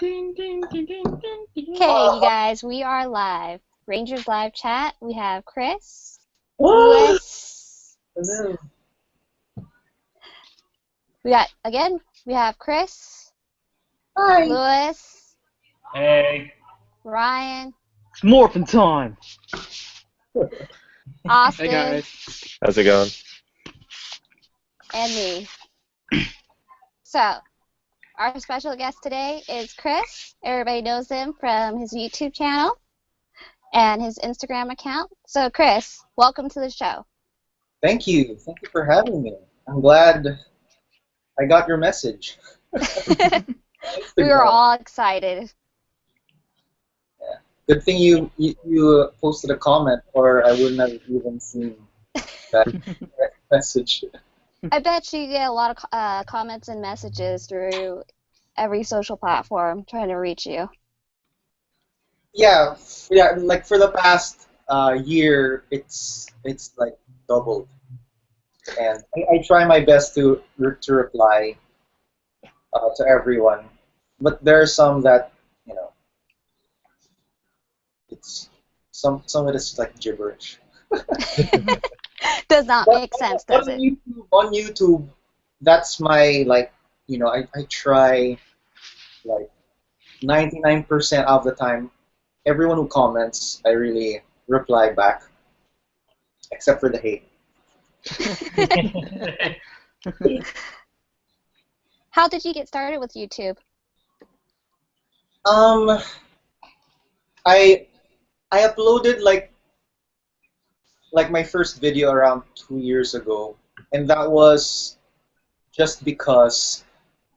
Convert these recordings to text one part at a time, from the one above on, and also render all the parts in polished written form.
Ding, ding, ding, ding, ding, ding. Okay, you guys, we are live. Rangers live chat. We have Chris, What? Louis. Hello. We have Chris, Hi. Louis, Hey. Ryan, It's morphin' time. Austin, Hey guys. How's it going? and me. So, our special guest today is Chris. Everybody knows him from his YouTube channel and his Instagram account. So, Chris, welcome to the show. Thank you. Thank you for having me. I'm glad I got your message. We were all excited. Yeah. Good thing you posted a comment, or I wouldn't have even seen that message. I bet you get a lot of comments and messages through every social platform trying to reach you. Yeah, Like for the past year, it's like doubled, and I try my best to reply to everyone, but there are some that it's some of it is like gibberish. Does not make sense, does on it? YouTube, that's my I try like 99% of the time. Everyone who comments, I really reply back, except for the hate. How did you get started with YouTube? Um, I I uploaded like my first video around 2 years ago, and that was just because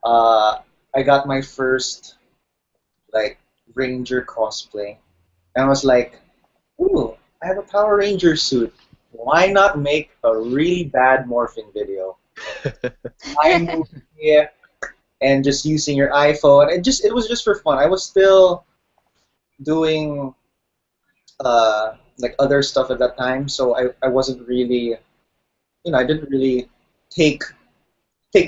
I got my first like Ranger cosplay, and I was like, ooh, I have a Power Ranger suit. Why not make a really bad morphing video? iMovie and just using your iPhone. It was just for fun. I was still doing like other stuff at that time, so I wasn't really, I didn't really take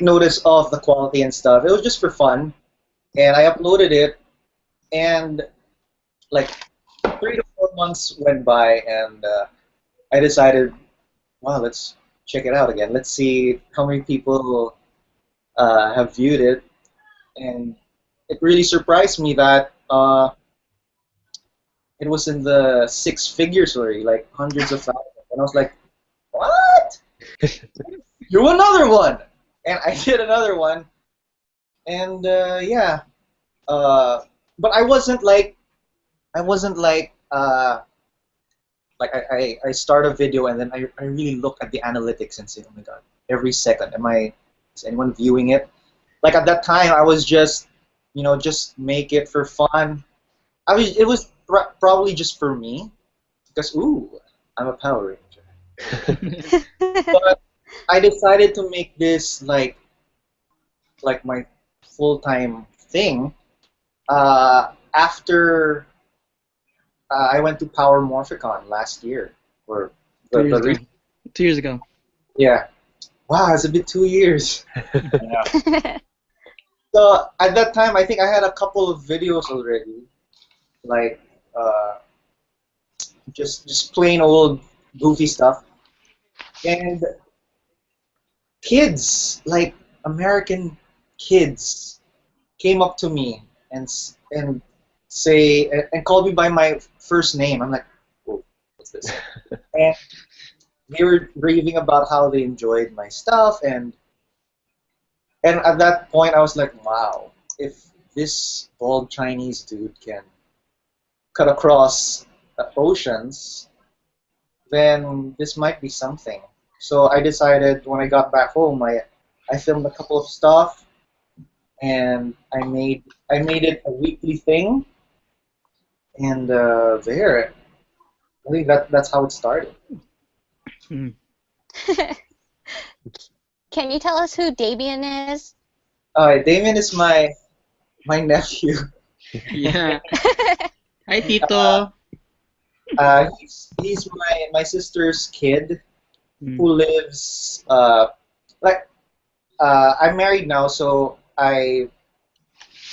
notice of the quality and stuff. It was just for fun, and I uploaded it, and like 3 to 4 months went by, and I decided, wow, let's check it out again. Let's see how many people have viewed it, and it really surprised me that it was in the six figures already, like hundreds of thousands, and I was like, what? Do another one, and I did another one, and yeah, but I start a video and then I really look at the analytics and say, oh my god, every second, is anyone viewing it? Like at that time, I was just, just make it for fun. It was probably just for me, because ooh, I'm a Power Ranger. But I decided to make this like my full-time thing after I went to Power Morphicon last year, or 2 years ago. 2 years ago. yeah. Wow, it's been 2 years. Yeah. So at that time, I think I had a couple of videos already, like just plain old goofy stuff, and kids, like American kids, came up to me and say and called me by my first name. I'm like, oh, what's this? And they were raving about how they enjoyed my stuff, and at that point I was like, wow, if this bald Chinese dude can cut across the oceans, then this might be something. So I decided when I got back home, I filmed a couple of stuff, and I made it a weekly thing, and there, I think that's how it started. Hmm. Can you tell us who Damien is? Damien is my nephew. Yeah. Hi, Tito. He's my sister's kid Hmm. who lives I'm married now, so I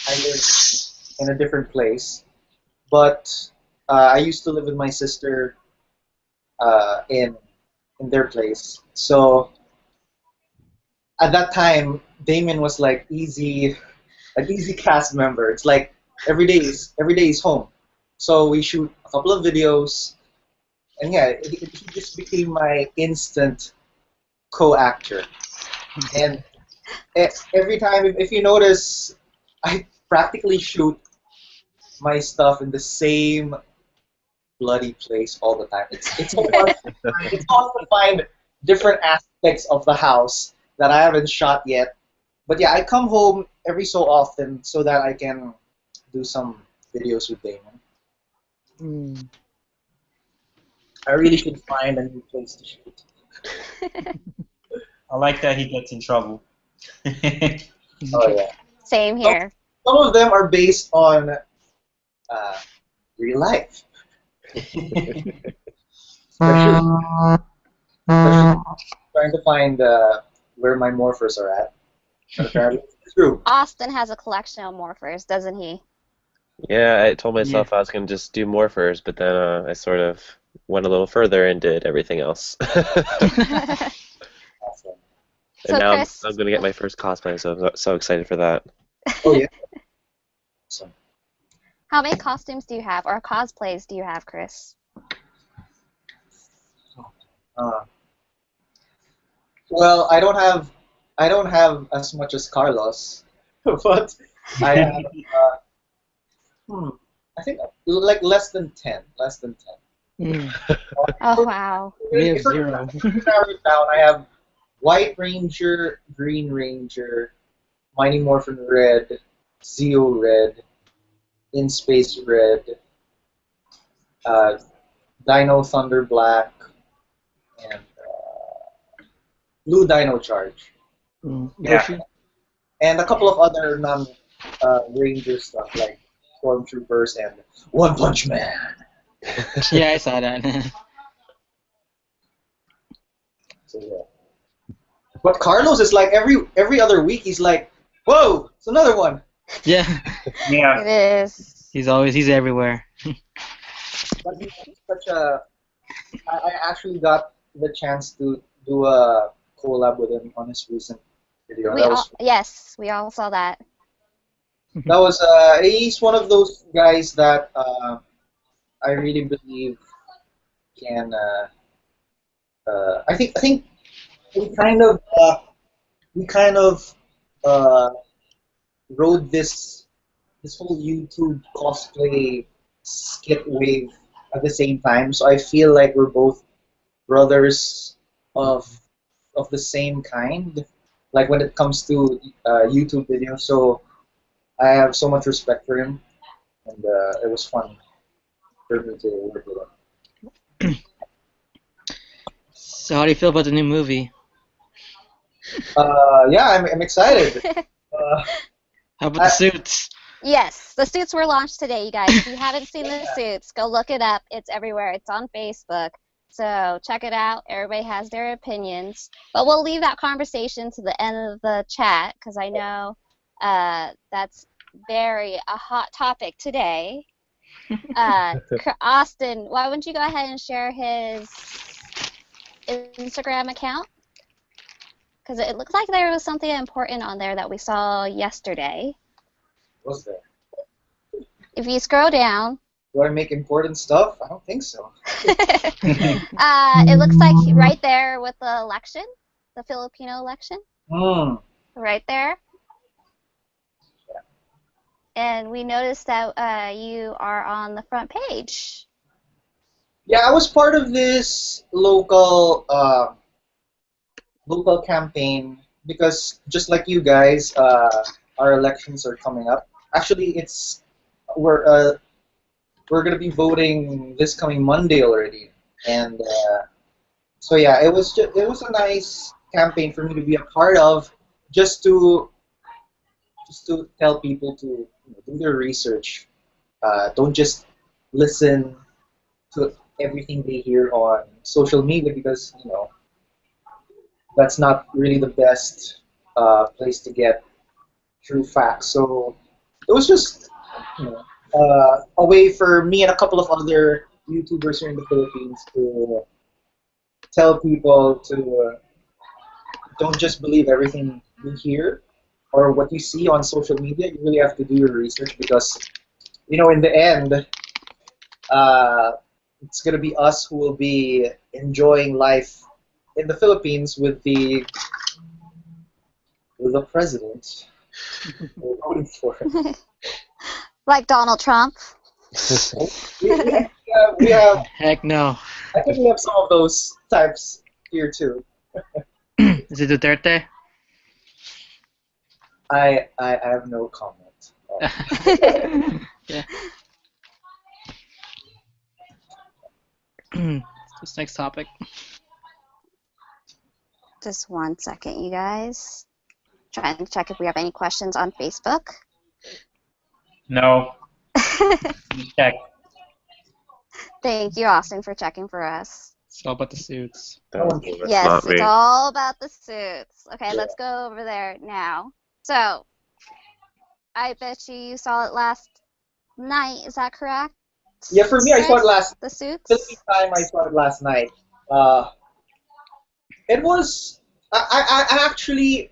live in a different place. But I used to live with my sister in their place. So at that time, Damon was like an easy cast member. It's like every day is home. So we shoot a couple of videos, and yeah, he just became my instant co-actor. And every time, if you notice, I practically shoot my stuff in the same bloody place all the time. It's hard to find different aspects of the house that I haven't shot yet. But yeah, I come home every so often so that I can do some videos with Damon. Mm. I really should find a new place to shoot. I like that he gets in trouble. Oh yeah. Same here. Some of them are based on real life. Especially trying to find where my morphers are at. But apparently it's true. Austin has a collection of morphers, doesn't he? Yeah, I told myself I was going to just do morphers, but then I sort of went a little further and did everything else. Awesome. So And now Chris, I'm going to get my first cosplay, so I'm so excited for that. Oh yeah. Awesome. how many costumes do you have, or cosplays do you have, Chris? Well, I don't have as much as Carlos, but I have I think like less than 10, less than 10. Mm. Oh wow. We have If we're zero. gonna narrow it down, I have White Ranger, Green Ranger, Mighty Morphin Red, Zeo Red, In Space Red, Dino Thunder Black, and Blue Dino Charge, Mm. Yeah. Yoshi? and a couple of other non-Ranger stuff like Stormtroopers and One Punch Man. Yeah, I saw that. So, yeah. But Carlos is like every other week he's like, whoa, it's another one. Yeah, Yeah. It is. he's everywhere. But he's such a. I actually got the chance to do a collab with him on his recent video. Yes, we all saw that. That was he's one of those guys that I really believe can. I think we kind of rode this whole YouTube cosplay skit wave at the same time. So I feel like we're both brothers of the same kind. Like when it comes to YouTube videos, so I have so much respect for him, and it was fun for me to work with him. So how do you feel about the new movie? Yeah, I'm excited. How about the suits? Yes, the suits were launched today, you guys. If you haven't seen the suits, go look it up. It's everywhere. It's on Facebook. So check it out. Everybody has their opinions. But we'll leave that conversation to the end of the chat because I know that's a hot topic today. Austin, why wouldn't you go ahead and share his Instagram account? Because it looks like there was something important on there that we saw yesterday. What's that? If you scroll down, Do I make important stuff? I don't think so. it looks like right there with the election, the Filipino election, right there. And we noticed that you are on the front page. Yeah, I was part of this local campaign because just like you guys, our elections are coming up. Actually, we're gonna be voting this coming Monday already, and so yeah, it was a nice campaign for me to be a part of, just to tell people to do their research. Don't just listen to everything they hear on social media because that's not really the best place to get true facts. So it was just you know, a way for me and a couple of other YouTubers here in the Philippines to tell people to don't just believe everything you hear or what you see on social media. You really have to do your research because, in the end, uh, it's gonna be us who will be enjoying life in the Philippines with the president we're voting for. Like Donald Trump. We have, Heck no. I think we have some of those types here too. Is it Duterte? I have no comment. Yeah. This next topic. Just 1 second, you guys. Trying to check if we have any questions on Facebook. No. Check. Thank you, Austin, for checking for us. It's all about the suits. That's me, that's Yes, not me. it's all about the suits. Okay, Yeah. let's go over there now. So, I bet you saw it last night. Is that correct? Yeah, for me, I saw it last. The suits. Philippine time, I saw it last night. It was. I actually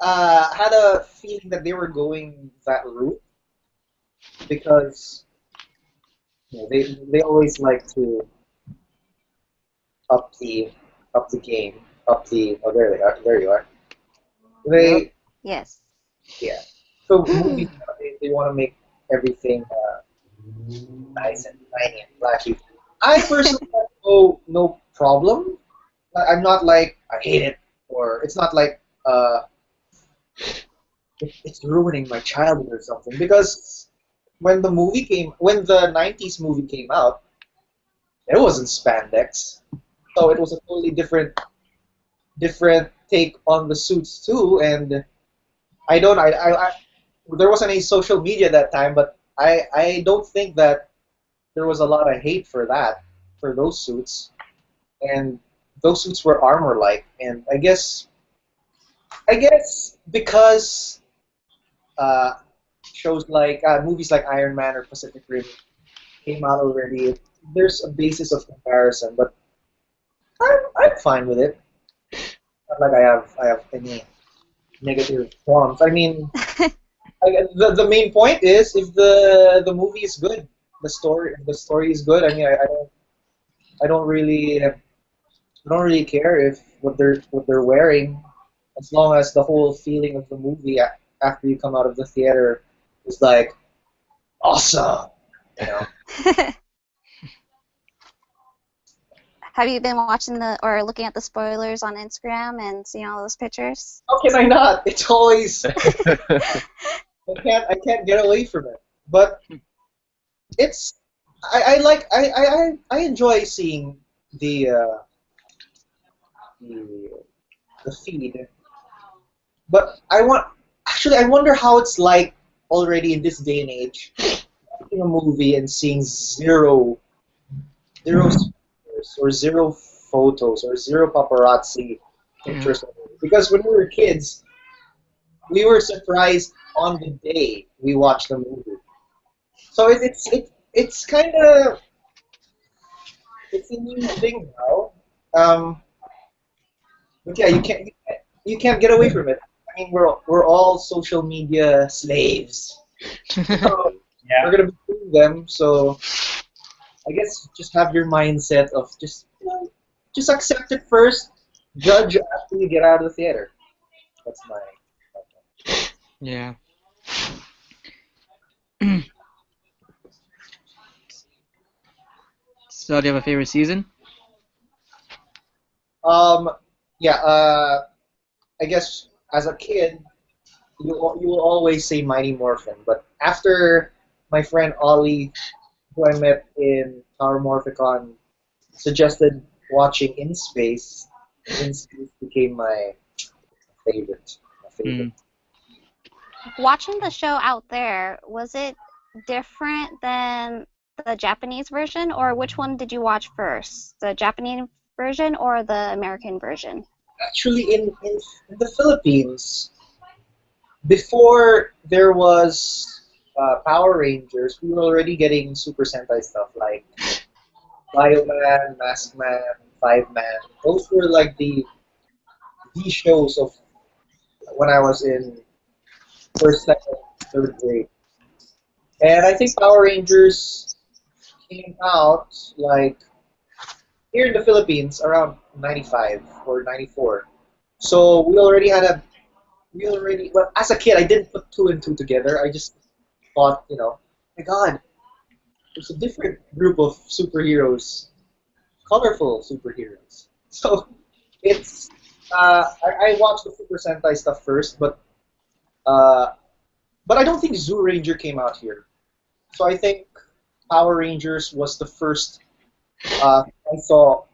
had a feeling that they were going that route because they always like to up the game, up the. Oh, there they are. There you are. They Yes. Yeah. So movies they want to make everything nice and shiny and flashy. I personally have no problem. I'm not like I hate it or it's not like it's ruining my childhood or something because when the '90s movie came out, it wasn't spandex, so it was a totally different take on the suits too. And I don't I there wasn't any social media that time, but I don't think that there was a lot of hate for those suits, and those suits were armor-like, and I guess because uh, movies like Iron Man or Pacific Rim came out already, there's a basis of comparison, but I'm fine with it. Not like I have any negative qualms. I mean, the main point is if the movie is good, the story is good. I mean, I don't really care if what they're wearing, as long as the whole feeling of the movie after you come out of the theater is like awesome. You know? Have you been watching or looking at the spoilers on Instagram and seeing all those pictures? How can I not? It's always I can't get away from it. But it's I enjoy seeing the the the feed. But I wonder how it's like already in this day and age, watching a movie and seeing zero pictures or zero photos or zero paparazzi pictures. Because when we were kids, we were surprised on the day we watched the movie. So it's kind of it's a new thing now. But yeah, you can't get away from it. I mean, we're all social media slaves. So Yeah. we're gonna be doing them. So I guess just have your mindset of just accept it first, judge after you get out of the theater. That's my. Yeah. So, do you have a favorite season? Um, yeah. I guess as a kid, you will always say Mighty Morphin, but after my friend Ollie, who I met in Tower Morphicon, suggested watching In Space became my favorite. My favorite. Mm. Watching the show out there, was it different than the Japanese version, or which one did you watch first? The Japanese version or the American version? Actually, in the Philippines, before there was Power Rangers, we were already getting Super Sentai stuff like Bioman, Maskman, Five Man. Those were like the shows of when I was in first, second, third grade. And I think Power Rangers came out like here in the Philippines around 95 or 94. So we already, well, as a kid, I didn't put two and two together. I just thought, my God, there's a different group of superheroes, colorful superheroes. So it's, I watched the Super Sentai stuff first, uh, but I don't think Zoo Ranger came out here. So I think Power Rangers was the first I saw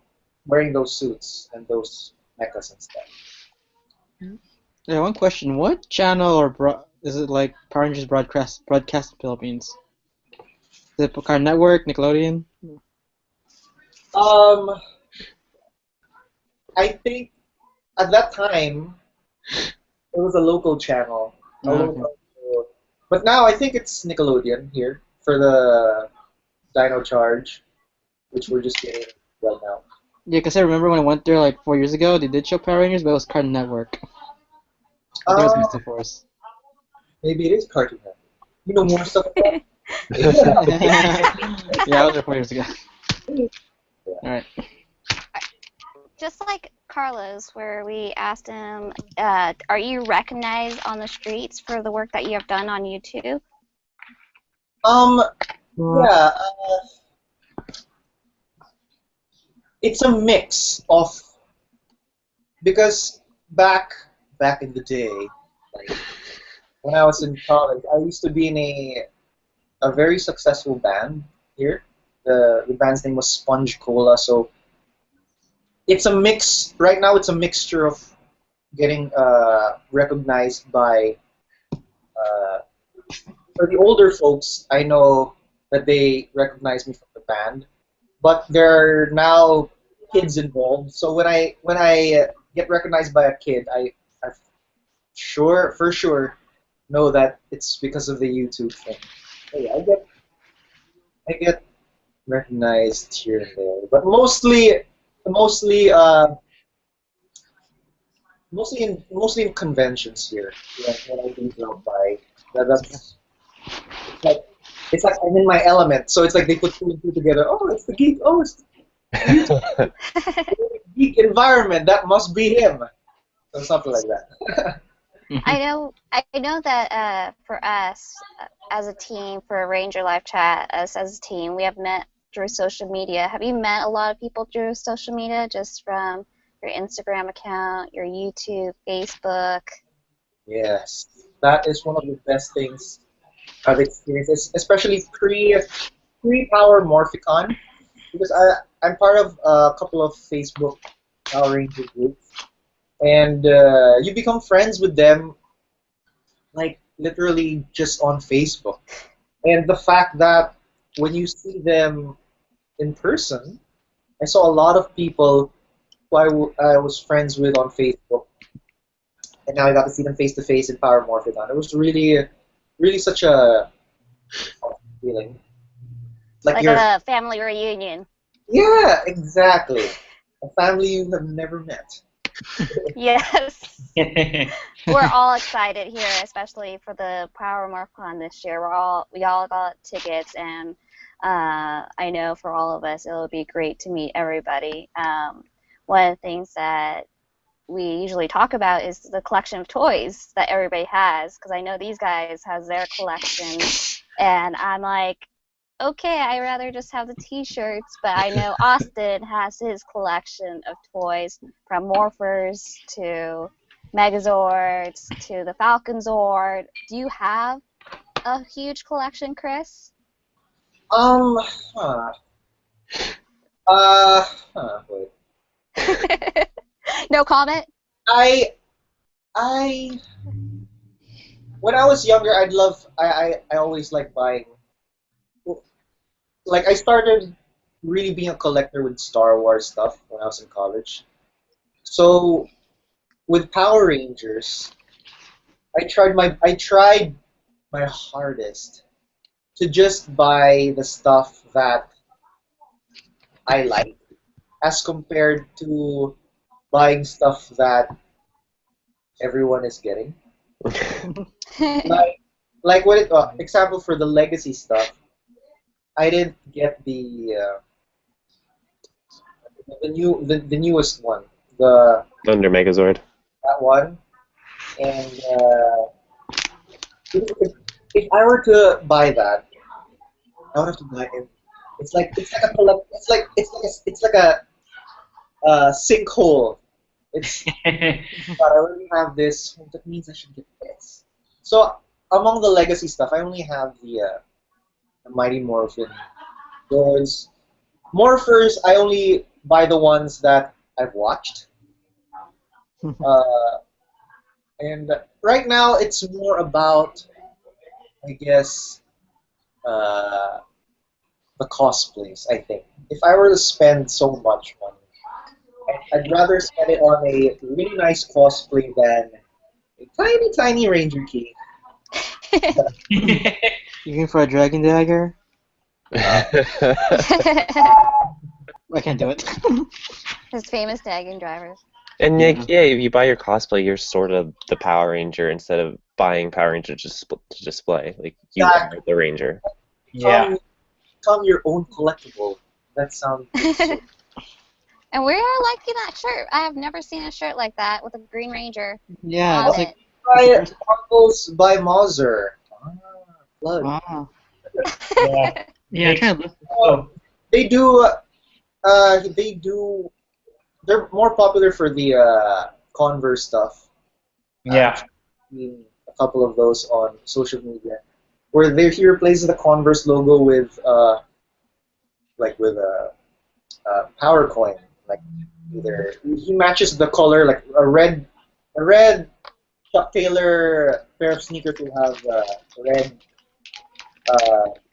wearing those suits and those mechas and stuff. Yeah, one question. What channel or is it like Power Rangers broadcast in Philippines? Is it Cartoon Network, Nickelodeon? Um, I think at that time it was a local channel, a Oh, okay. local. But now I think it's Nickelodeon here for the Dino Charge, which we're just getting right now. Yeah, because I remember when I went there like 4 years ago, they did show Power Rangers, but it was Cartoon Network. I think it was Uh, Mystic Force. maybe it is Cartoon Network. You know more stuff about Yeah, I was there 4 years ago. it. Alright. Just like Carlos, where we asked him, are you recognized on the streets for the work that you have done on YouTube? Yeah, it's a mix of because back in the day, like when I was in college, I used to be in a very successful band here. The band's name was Sponge Cola, so it's a mix. Right now, it's a mixture of getting recognized by uh, for the older folks. I know that they recognize me from the band, but there are now kids involved. So when I get recognized by a kid, I for sure know that it's because of the YouTube thing. So yeah, I get recognized here and there, but mostly mostly in conventions here when I do drop by. That's it's like it's like I'm in my element. So it's like they put two and two together. Oh, it's the geek. Oh, it's the geek environment. That must be him. Or something like that. I know that for us as a team, for Ranger Live Chat, us as a team, we have met through social media. Have you met a lot of people through social media, just from your Instagram account, your YouTube, Facebook? Yes, that is one of the best things I've experienced, especially pre Power Morphicon, because I'm part of a couple of Facebook Power Ranger groups, and you become friends with them like literally just on Facebook. And the fact that when you see them in person, I saw a lot of people who I was friends with on Facebook, and now I got to see them face to face in Power Morphicon. It was really such a awesome feeling. Like Like you're, a family reunion. yeah, exactly. A family you have never met. Yes. We're all excited here, especially for the Power Morphicon this year. We all got tickets, and I know for all of us it'll be great to meet everybody. One of the things that we usually talk about is the collection of toys that everybody has, because I know these guys has their collection, and I'm like, okay, I'd rather just have the T-shirts, but I know Austin has his collection of toys, from Morphers to Megazords to the Falcon Zord. Do you have a huge collection, Chris? Um, huh. Uh, wait. No comment? I, I, when I was younger, I always liked buying. Like I started really being a collector with Star Wars stuff when I was in college. So with Power Rangers, I tried my hardest to just buy the stuff that I like as compared to buying stuff that everyone is getting. Like, like what it, example for the legacy stuff, I didn't get the newest one, the Thunder Megazord. that one, and if I were to buy that, I would have to buy it. It's like a collect. It's like a sinkhole. It's but I already have this. That means I should get this. So among the legacy stuff, I only have the Mighty Morphin. Those Morphers, I only buy the ones that I've watched. Uh, and right now, it's more about, I guess, uh, the cosplays. I think if I were to spend so much money, I'd rather spend it on a really nice cosplay than a tiny, tiny Ranger key. You looking for a dragon dagger? I can't do it. His famous tagging drivers. And Yeah. like, yeah, if you buy your cosplay, you're sort of the Power Ranger instead of buying Power Ranger to display. Like you are Exactly. the Ranger. Yeah. Become your own collectible. That sounds. And we are liking that shirt. I have never seen a shirt like that with a Green Ranger Yeah, on it's it. like Buy it, Sparkles by Mauser. Plug. wow. Yeah. Yeah, I'm trying to look. Oh, They do. They do. They're more popular for the Converse stuff. yeah. I've seen a couple of those on social media, where he replaces the Converse logo with with a power coin. Like either he matches the color, like a red Chuck Taylor pair of sneakers will have a red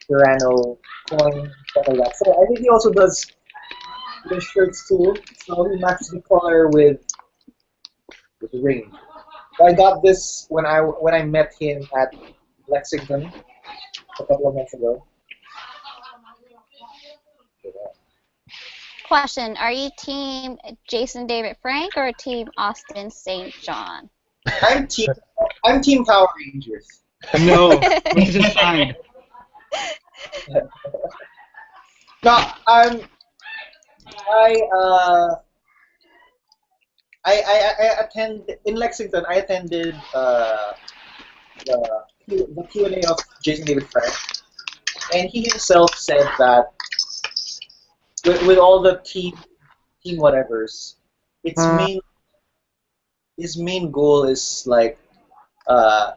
Tyranno coin, stuff like that. So I think he also does the shirts too. So he matches the color with the ring. So I got this when I met him at Lexington a couple of months ago. Question: are you team Jason David Frank or team Austin St. John? I'm team I'm team Power Rangers. No, this is fine. No, I uh I attend in Lexington. I attended the Q&A of Jason David Frank, and he himself said that with all the team whatevers, his main goal is like uh,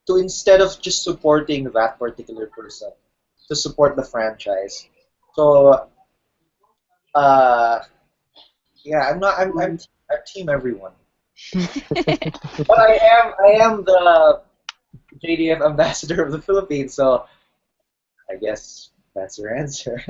to instead of just supporting that particular person, to support the franchise. So yeah, I'm team everyone. But I am the JDF ambassador of the Philippines, so I guess that's your answer.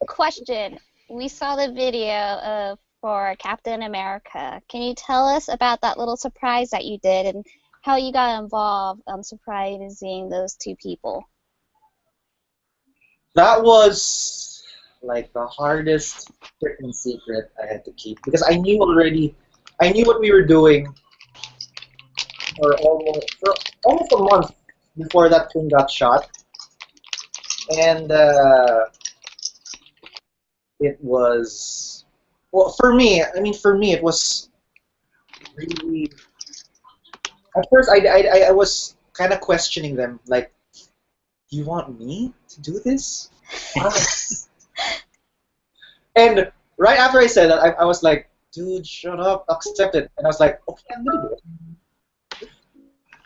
Question: we saw the video for Captain America. Can you tell us about that little surprise that you did and how you got involved surprising those two people? That was like the hardest freaking secret I had to keep because I knew what we were doing for almost a month before that thing got shot, and it was well for me. I mean, for me, it was really. At first, I was kind of questioning them, like, "Do you want me to do this?" And right after I said that, I was like, "Dude, shut up, accept it." And I was like, "Okay, I'm gonna do it."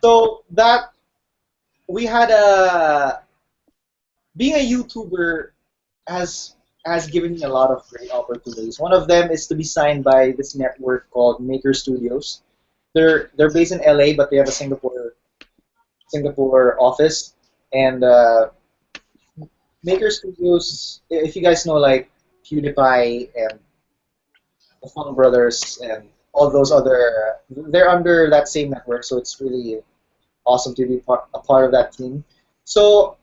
So that we had a being a YouTuber has given me a lot of great opportunities. One of them is to be signed by this network called Maker Studios. They're based in LA, but they have a Singapore office. And Maker Studios, if you guys know, like PewDiePie and the Fun Brothers and all those other, they're under that same network. So it's really awesome to be a part of that team. So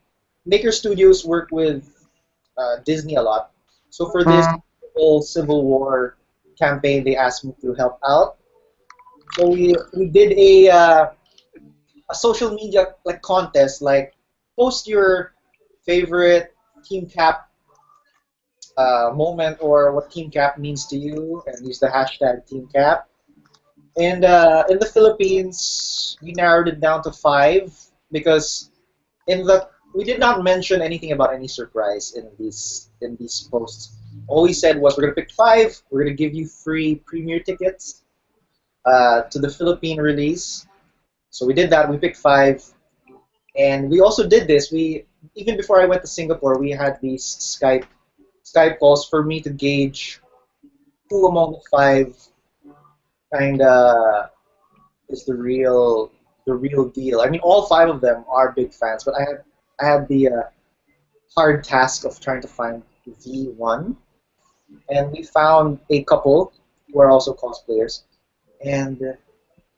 Maker Studios work with Disney a lot. So for this whole Civil War campaign, they asked me to help out. So we did a social media like contest, like post your favorite Team Cap moment or what Team Cap means to you, and use the hashtag Team Cap. And in the Philippines, we narrowed it down to five because in the we did not mention anything about any surprise in these posts. All we said was we're gonna pick five. We're gonna give you free premiere tickets to the Philippine release. So we did that. We picked five, and we also did this. We even before I went to Singapore, we had these Skype calls for me to gauge who among the five kind of is the real deal. I mean, all five of them are big fans, but I had the hard task of trying to find the one, and we found a couple who are also cosplayers, and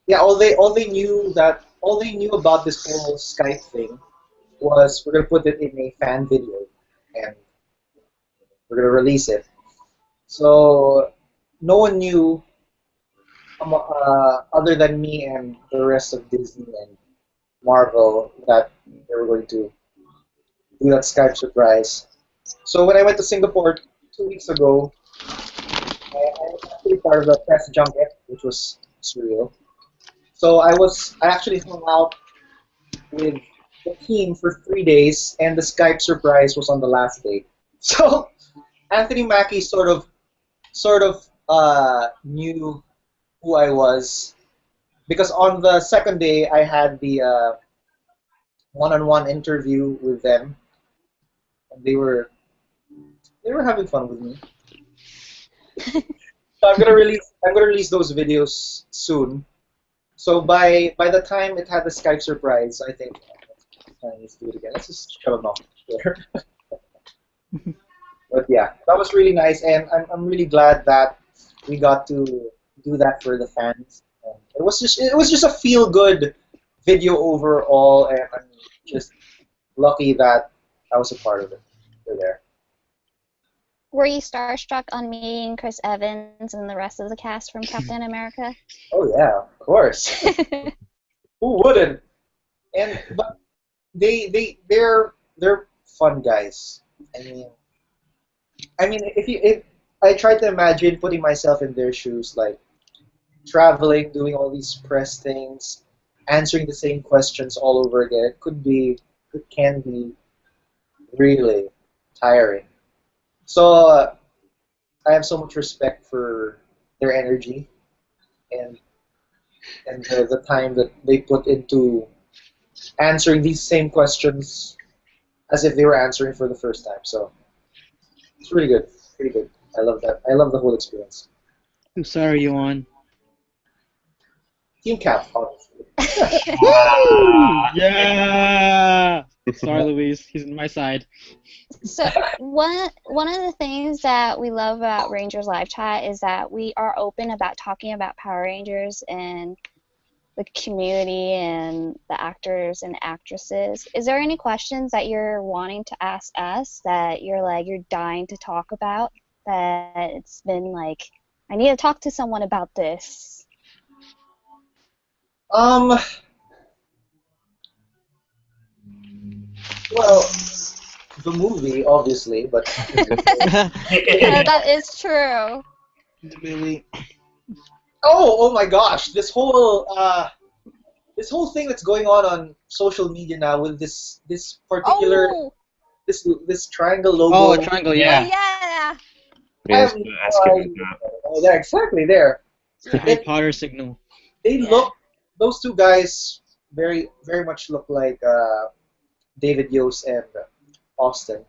yeah, all they knew about this whole Skype thing was we're gonna put it in a fan video, and we're gonna release it. So no one knew other than me and the rest of Disney and Marvel that they were going to do that Skype surprise. So when I went to Singapore 2 weeks ago, I was actually part of the press junket, which was surreal. So I actually hung out with the team for 3 days, and the Skype surprise was on the last day. So Anthony Mackie sort of knew who I was because on the second day I had the one-on-one interview with them, and they were having fun with me. So I'm gonna release those videos soon. So by the time it had the Skype surprise, I think let's do it again. Let's just shut them off there. But yeah, that was really nice, and I'm really glad that we got to do that for the fans. And it was just a feel good video overall, and I'm just lucky that I was a part of it. You're there. Were you starstruck on meeting Chris Evans and the rest of the cast from Captain America? Oh yeah, of course. Who wouldn't? And but they're fun guys. I mean, if I try to imagine putting myself in their shoes, like traveling, doing all these press things, answering the same questions all over again, it can be really tiring. So I have so much respect for their energy and the time that they put into answering these same questions as if they were answering for the first time. So it's really good, pretty good. I love that. I love the whole experience. I'm sorry you won. Team Cap, honestly. Yeah. Sorry, Luis. He's on my side. So one of the things that we love about Rangers Live Chat is that we are open about talking about Power Rangers and the community and the actors and actresses. Is there any questions that you're wanting to ask us that you're dying to talk about? That it's been like, I need to talk to someone about this. Um, well, the movie, obviously, but That is true. Billy. oh my gosh, this whole thing that's going on social media now with this particular Oh, this triangle logo. Oh, a triangle, oh yeah. yeah. I Yeah, I was have gonna no ask you about idea. that. Oh, there, exactly there. It's the Harry Potter signal. They Yeah. look, those two guys very much look like David Yost and Austin.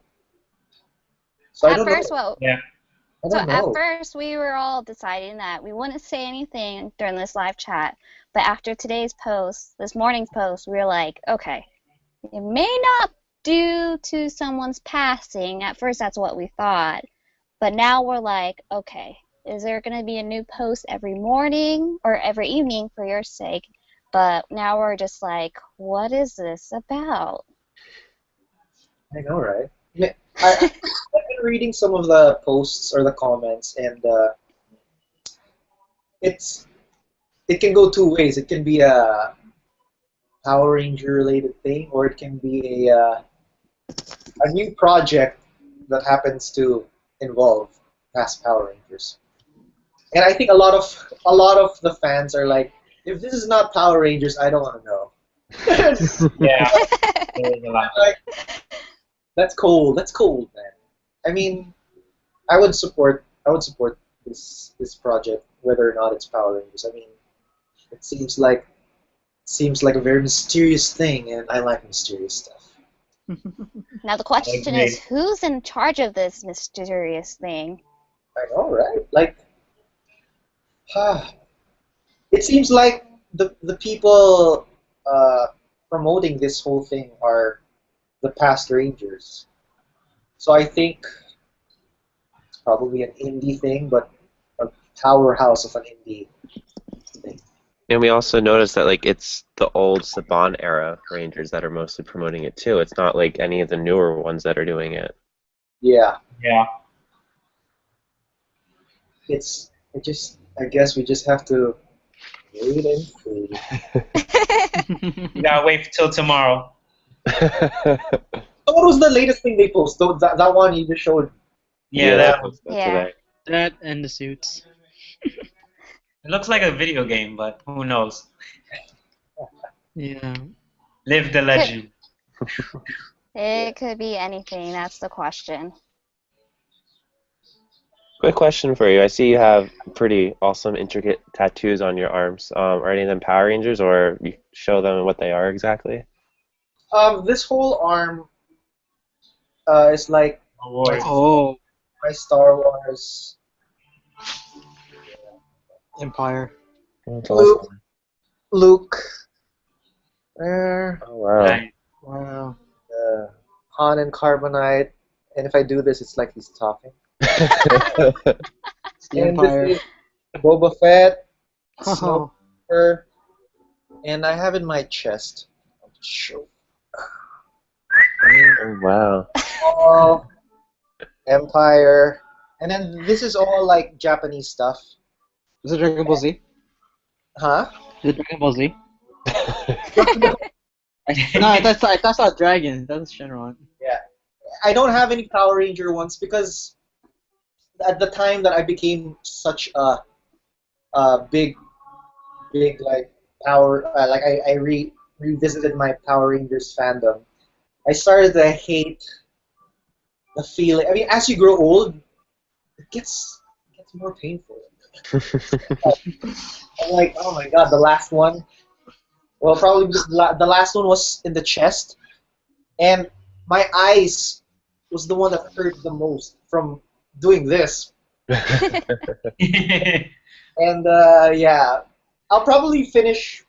So I At don't first, know. well, Yeah. I so don't at know. first we were all deciding that we wouldn't say anything during this live chat, but after today's post, this morning's post, we were like, okay, it may not due to someone's passing. At first, that's what we thought, but now we're like, okay, is there going to be a new post every morning or every evening for your sake? But now we're just like, what is this about? I know, right? I've been reading some of the posts or the comments, and it's it can go two ways. It can be a Power Ranger related thing, or it can be a new project that happens to involve past Power Rangers. And I think a lot of the fans are like, if this is not Power Rangers, I don't want to know. Yeah, there is a lot. Like, that's cold. That's cold, man. I mean, I would support this project whether or not it's Power Rangers. I mean, it seems like a very mysterious thing, and I like mysterious stuff. Now the I question is, agree. who's in charge of this mysterious thing? I know, right? Like, it seems like the people uh, promoting this whole thing are the past Rangers. So I think it's probably an indie thing, but a powerhouse of an indie thing. And we also noticed that like it's the old Saban era Rangers that are mostly promoting it too. It's not like any of the newer ones that are doing it. Yeah, Yeah. I guess we just have to wait and see. We gotta wait till tomorrow. So what was the latest thing they posted? That one you just showed. Yeah, they that one. posted that Yeah. today. That and the suits. It looks like a video game, but who knows? Yeah. Live the legend. It could be anything, that's the question. Quick question for you. I see you have pretty awesome, intricate tattoos on your arms. Are any of them Power Rangers, or you show them what they are exactly? This whole arm is like Awards. Oh, my Star Wars Empire. Oh, that's Luke, awesome. Luke, there, Oh, wow. Nice. Wow. Han and Carbonite, and if I do this, it's like he's talking. It's the And this Empire. is Boba Fett, Oh. Smoker, and I have in my chest. I'll just show. Oh, wow. All Empire, and then this is all like Japanese stuff, Is it Dragon Ball Z? huh? Is it Dragon Ball Z? No, that's not Dragon. That's Shenron. Yeah, I don't have any Power Ranger ones because at the time that I became such a big like power like I revisited my Power Rangers fandom. I started to hate the feeling. I mean, as you grow old, it gets more painful. I'm like, oh my god, the last one. Well, probably because the last one was in the chest, and my eyes was the one that hurt the most from doing this. And yeah, I'll probably finish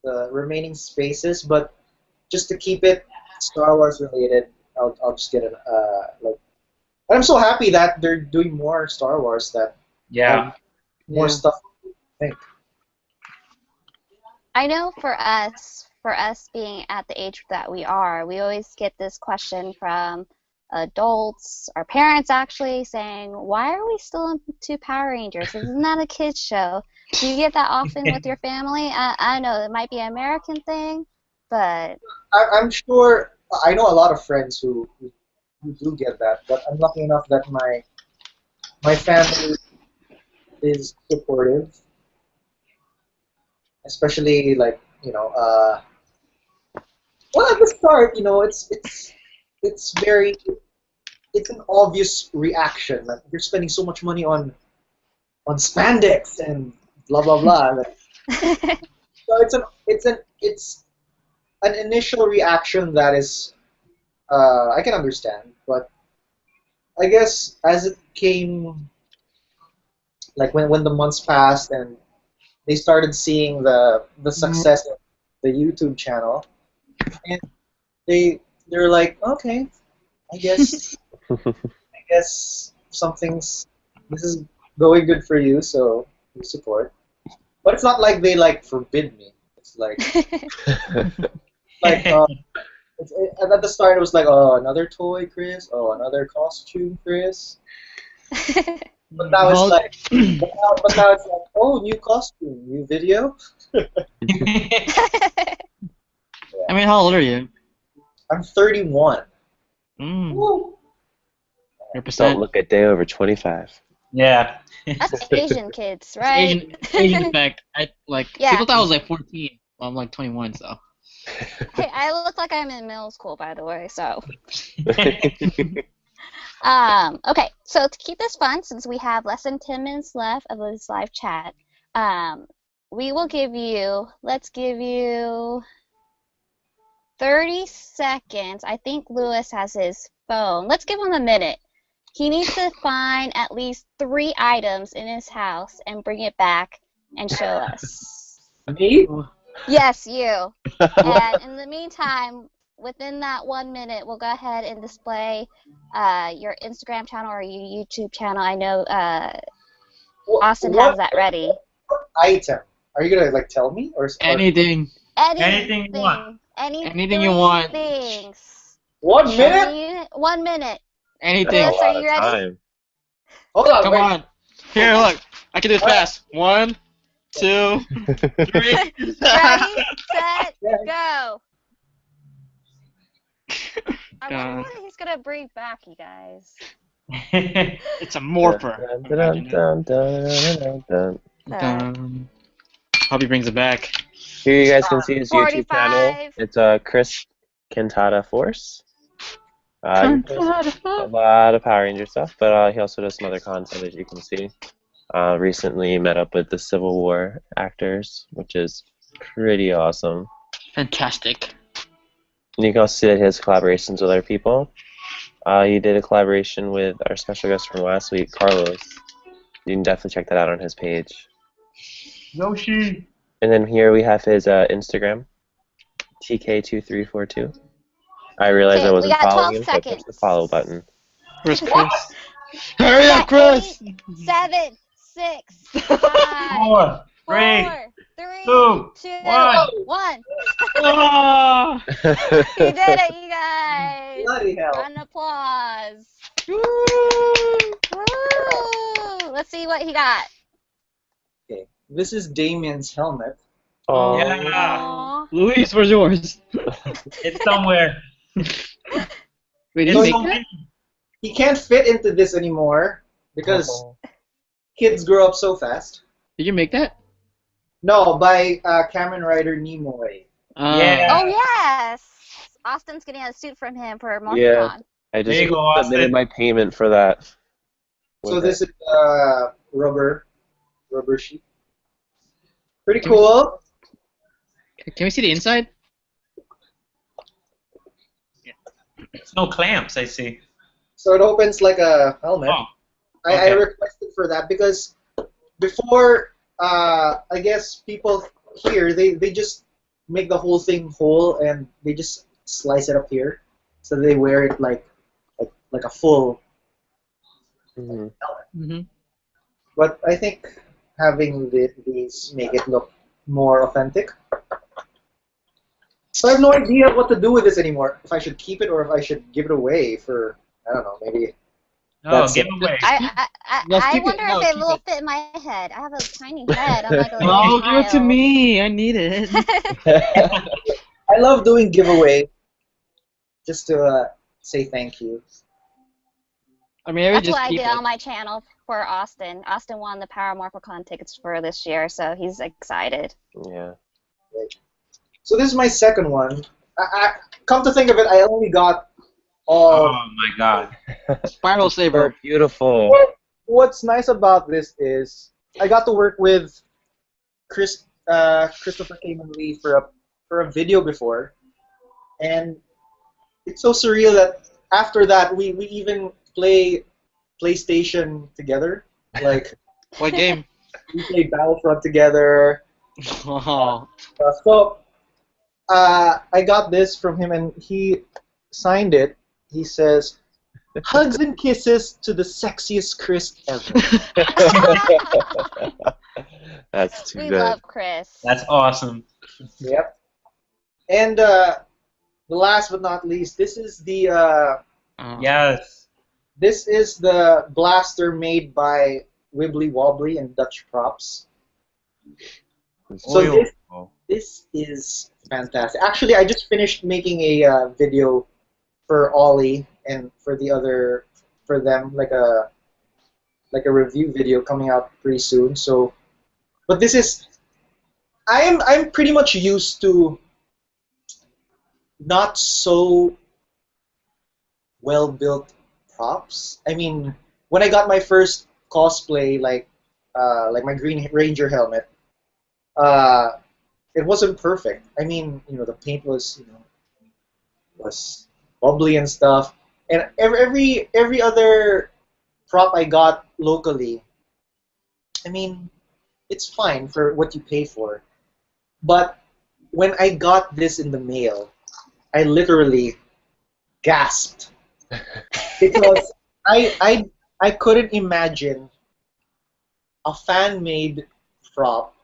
the remaining spaces, but just to keep it Star Wars related, I'll just get it. Like, and I'm so happy that they're doing more Star Wars. That Yeah. more Yeah. stuff. I think. I know for us being at the age that we are, we always get this question from adults, our parents actually, saying, why are we still into Power Rangers? Isn't that a kid's show? Do you get that often with your family? I know it might be an American thing, but I'm sure. I know a lot of friends who do get that, but I'm lucky enough that my family is supportive, especially like well at the start it's very it's an obvious reaction like you're spending so much money on spandex and blah blah blah. Like, so it's an initial reaction that is I can understand, but I guess as it came like when the months passed and they started seeing the success of the YouTube channel, and they're like, okay, I guess something's this is going good for you, so we support. But it's not like they like forbid me. It's like like at the start it was like, oh, another toy, Chris. Oh, another costume, Chris. But now it's like, but now it's like, oh, new costume, new video. I mean, how old are you? I'm 31. Woo. Don't 100%. look a day over 25. Yeah. That's Asian kids, right? Asian effect. Yeah. People thought I was like 14. Well, I'm like 21, so. Hey, I look like I'm in middle school, by the way. So, okay. So to keep this fun, since we have less than 10 minutes left of this live chat, we will give you. Let's give you 30 seconds. I think Lewis has his phone. Let's give him a minute. He needs to find at least 3 items in his house and bring it back and show us. Me? Yes, you. And in the meantime, within that 1 minute, we'll go ahead and display your Instagram channel or your YouTube channel. I know Austin has that ready. What item? Are you gonna like tell me or Anything. Anything you want. Anything you want. Things. 1 minute? 1 minute. Anything. Chris, are you ready? Time. Hold on, Come wait. on. Here, look. I can do it fast. 1, 2, 3. Ready, set, go. I wonder what he's gonna bring back, you guys. It's a morpher. Dun, dun, dun, dun, dun. Hope he brings it back. Here you guys can see his YouTube 45. channel. It's Chris Cantada Force. He posts a lot of Power Ranger stuff, but he also does some other content, as you can see. Recently met up with the Civil War actors, which is pretty awesome. Fantastic. And you can also see that he has collaborations with other people. He did a collaboration with our special guest from last week, Carlos. You can definitely check that out on his page. Yoshi. And then here we have his Instagram, TK2342. I realized Okay, I wasn't we got following 12 him, so I pushed the seconds. follow button. Where's Chris? Hurry up, Chris! 8, 7, 6, 5, 4, 3, 4, 3, 2, 2, 1. 1. Ah! You did it, you guys. Bloody hell. Round of applause. Woo! Woo! Let's see what he got. Okay, this is Damien's helmet. Oh, Yeah. Aww. Luis, where's yours? It's somewhere. Wait, did So you make that? he can't fit into this anymore because kids grow up so fast. Did you make that? No, by Kamen Rider Nimoy. Yeah. Oh, yes. Austin's getting a suit from him for MorphCon. Yeah. I There just you go, submitted Austin. my payment for that. So with this it. is rubber sheet. Pretty cool. Can we see the inside? There's no clamps, I see. So it opens like a helmet. Oh, I okay. requested for that because before, I guess people here, they just make the whole thing whole and they just slice it up here. So they wear it like a full Mhm. helmet. Mm-hmm. But I think having these make it look more authentic. So I have no idea what to do with this anymore. If I should keep it or if I should give it away for, I don't know, maybe. No, That's give it. away. No, I keep it. wonder No, if it keep will it. fit in my head. I have a tiny head. I'm like a little Oh, give it to child. me. I need it. I love doing giveaway just to say thank you. I mean, I would That's just what I keep did it. on my channel for Austin. Austin won the Power MorphCon tickets for this year, so he's excited. Yeah. So this is my second one. Come to think of it, I only got all. Oh my god. Spiral So saber. beautiful. What's nice about this is I got to work with Christopher Kamen Lee for a video before, and it's so surreal that after that we even play PlayStation together. Like What game? we played Battlefront together. Oh. So I got this from him, and he signed it. He says, "Hugs and kisses to the sexiest Chris ever." That's too We good. love Chris. That's awesome. Yep. And last but not least, Yes. this is the blaster made by Wibbly Wobbly and Dutch Props. So Oil. this is fantastic. Actually, I just finished making a video for Ollie and for them like a review video coming out pretty soon. So, but this is I'm pretty much used to not so well built props. I mean, when I got my first cosplay, like my Green Ranger helmet, uh, it wasn't perfect. I mean, the paint was was bubbly and stuff, and every other prop I got locally, I mean, it's fine for what you pay for. But when I got this in the mail, I literally gasped because I couldn't imagine a fan-made prop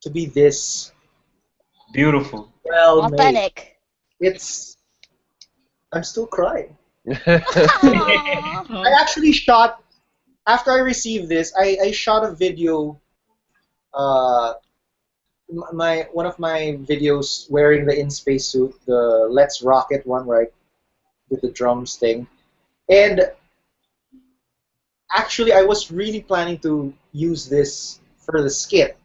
to be this Beautiful. well made. Authentic. I'm still crying. Aww. I actually shot after I received this. I shot a video. My one of my videos wearing the in space suit, the Let's Rocket one, where I did the drums thing, and actually I was really planning to use this for the skit,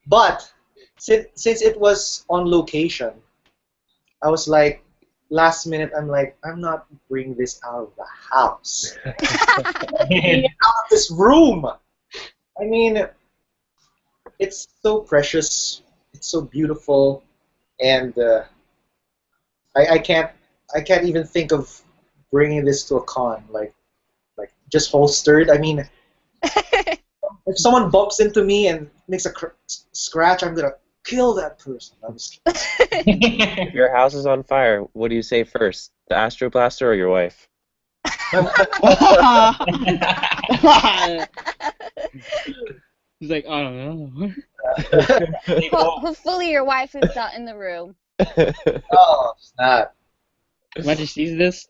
but since it was on location, I was like, last minute, I'm like, I'm not bringing this out of the house. Bringing it out of this room. I mean, it's so precious. It's so beautiful, and I can't even think of bringing this to a con. Like just holstered. I mean, if someone bumps into me and makes a scratch, I'm gonna kill that person. I'm just If your house is on fire, what do you say first? The Astro Blaster or your wife? He's like, I don't know. Hopefully your wife is not in the room. Oh, snap. Imagine she sees this.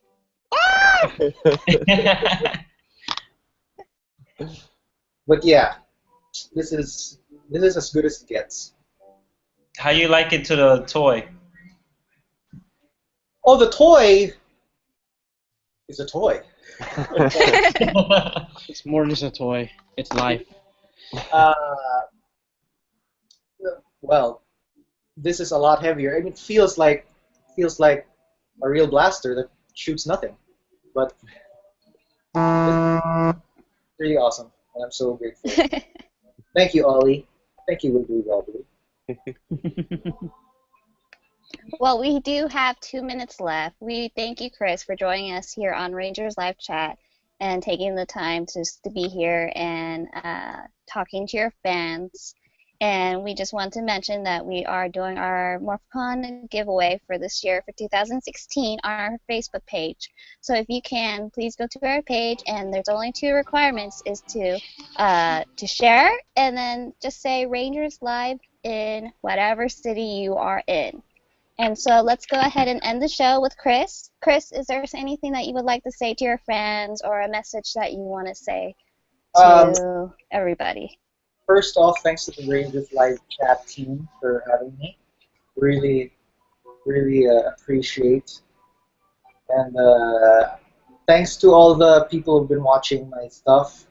But yeah, this is as good as it gets. How you like it to the toy? Oh, the toy is a toy. It's more than just a toy. It's life. Uh, well, this is a lot heavier, and it feels like a real blaster that shoots nothing. But it's really awesome, and I'm so grateful. Thank you, Ollie. Thank you, Wiggly Wobbly. Well, we do have 2 minutes left. We thank you, Chris, for joining us here on Rangers Live Chat and taking the time to be here and talking to your fans. And we just want to mention that we are doing our MorphCon giveaway for this year for 2016 on our Facebook page. So if you can, please go to our page, and there's only 2 requirements: is to share and then just say Rangers Live in whatever city you are in. And so let's go ahead and end the show with Chris. Chris, is there anything that you would like to say to your fans, or a message that you want to say to everybody? First off, thanks to the Rangers Live Chat team for having me. Really, really appreciate. And thanks to all the people who've been watching my stuff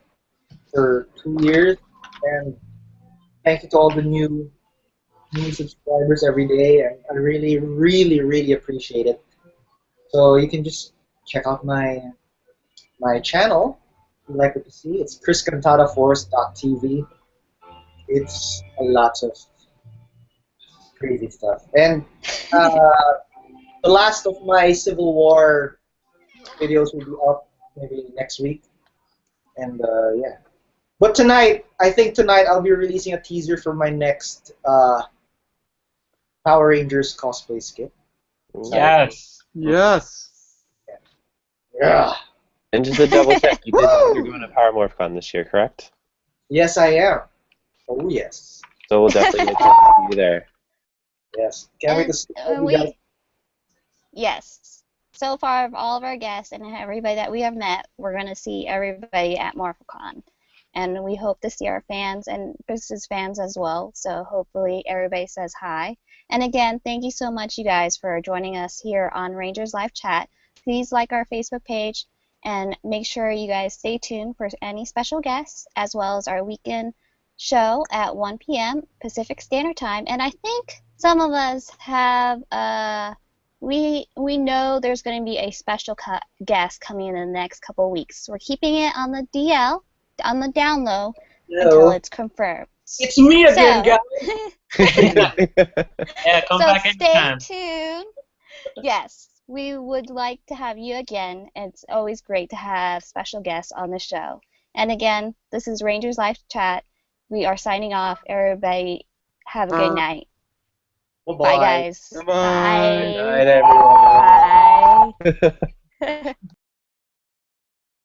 for 2 years. And thank you to all the new subscribers every day. And I really, really, really appreciate it. So you can just check out my channel if you'd like to see. It's chriscantadaforce.tv. It's a lot of crazy stuff. And the last of my Civil War videos will be up maybe next week. And yeah. But I think tonight I'll be releasing a teaser for my next Power Rangers cosplay skit. Yes. Yes. Yeah. And just to double check, you did say you're going to Power MorphCon this year, correct? Yes, I am. Oh yes, So we'll definitely get to see you there. yes. Can't wait to And see all you guys. yes. So far, of all of our guests and everybody that we have met, we're going to see everybody at MorphoCon. And we hope to see our fans and Chris's fans as well. So hopefully everybody says hi. And again, thank you so much, you guys, for joining us here on Rangers Live Chat. Please like our Facebook page and make sure you guys stay tuned for any special guests, as well as our weekend show at 1 p.m. Pacific Standard Time. And I think some of us have we know there's going to be a special guest coming in the next couple of weeks. We're keeping it on the DL, on the down low, until it's confirmed. It's me again, So, guys. Yeah, come so back stay anytime. tuned. Yes, we would like to have you again. It's always great to have special guests on the show. And again, this is Rangers Live Chat. We are signing off. Everybody, have a good night. Bye-bye. Bye, guys. Bye-bye. Good night, everyone. Bye.